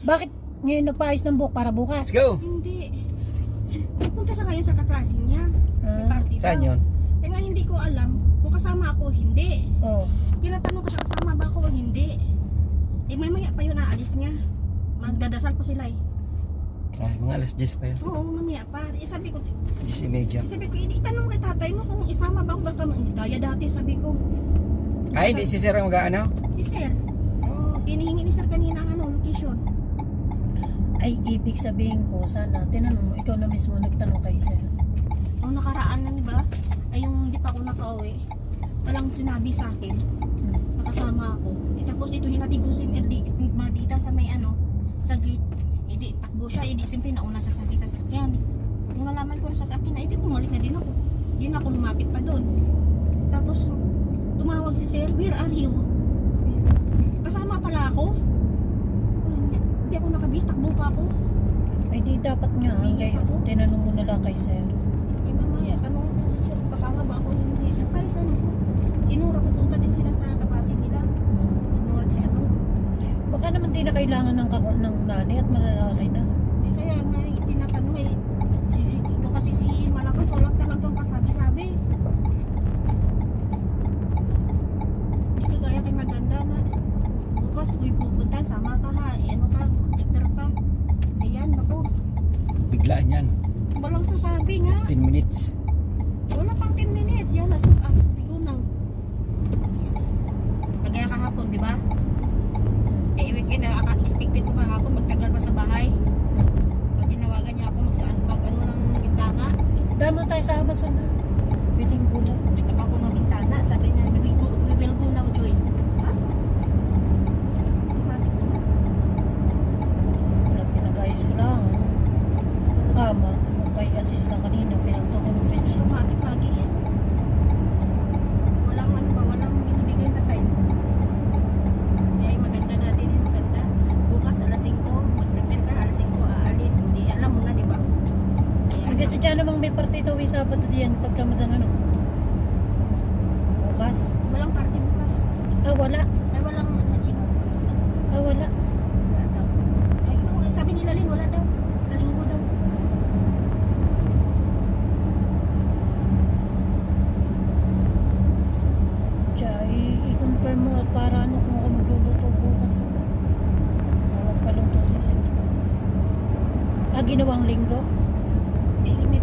Bakit ngayon nagpaayos ng buhok para bukas? Let's go! Hindi. Pupunta siya ngayon sa kaklase niya. May Ah. party Saan daw. yun? Eh nga hindi ko alam kung kasama ako o hindi. Oh. Tinatanong ko siya kasama ba ako o hindi. Eh mamaya pa yun aalis niya. Magdadasal pa sila eh. Ay, mga alas 10 pa yun. Oo, mamaya pa. Eh sabi ko, 10:30. itanong kay tatay mo kung isama ba ako baka kaya dati sabi ko. Ay, hindi si Sir ang mag-ano? Si Sir. Hinihingi ni Sir kanina ang location. Ay, ibig sabihin ko, sana, tinanong mo, ikaw na mismo nagtanong kay sir. Nung nakaraan na ba, ay yung di pa ako nakauwi, walang sinabi sa akin, nakasama ako. E, tapos ito hinatigusin, madita sa may sa gate. Hindi, takbo siya, hindi simple nauna sa sasakyan. Nung nalaman ko na sasakyan na, hindi bumalik na din ako. Hindi na ako lumapit pa doon. Tapos, tumawag si Sir, where are you? Kasama pala ako. Hindi ako nakabis, takbo pa ako. Ay, di dapat nga, Bigis kaya ako. tinanong mo na lang kay sir. Eh mamaya, tanong ko si Sir, kasama ba ako? Hindi. Nagkayos sinura, pupunta din sila sa kapasin nila. Sinura si Baka naman di na kailangan ng nanay at malalaki na. Eh, kaya nga, tinatanong ito kasi si Malakas, walang talagang pasabi-sabi. Hindi kagaya kay Maganda na, bukas tuwing pupunta, sama ka ha, prepare ka. Ayan, ako. Biglaan yan. Walang pasabi nga. 10 minutes. Wala pang 10 minutes. Yan, ligo nang. Kagaya kahapon, di ba? Eh, weekend na expected ko kahapon, magtagal pa sa bahay. Pag tinawagan niya ako, mag-ano ng bintana. Dama tayo sa Amazon na. Piling gula. Nagtama ko ng bintana. Sabi niya, we will go now, Joy. Ha? Bakit ko na? Wala, pinag-ayos ko lang. Kama, yung kay assist na kanina, pinagto ko ng bench. Automatic lagi yan. Walang binibigay na time. Kaya maganda dati din, maganda. Bukas alas 5, mag-prepare ka, alas 5 aalis. Hindi, alam mo na, di ba? Kaya, Kasi dyan namang may partito yung Sabado diyan pag Ramadan bukas. walang party bukas. Ah, wala. Ay, walang gym bukas. Ah, wala. Wala daw. Ay, sabi nila Lin, wala daw. Sa linggo daw. Kaya i-confirm mo para kung ako magluluto bukas. Magpaluto si sir. Ah, ginawang linggo? Eh, may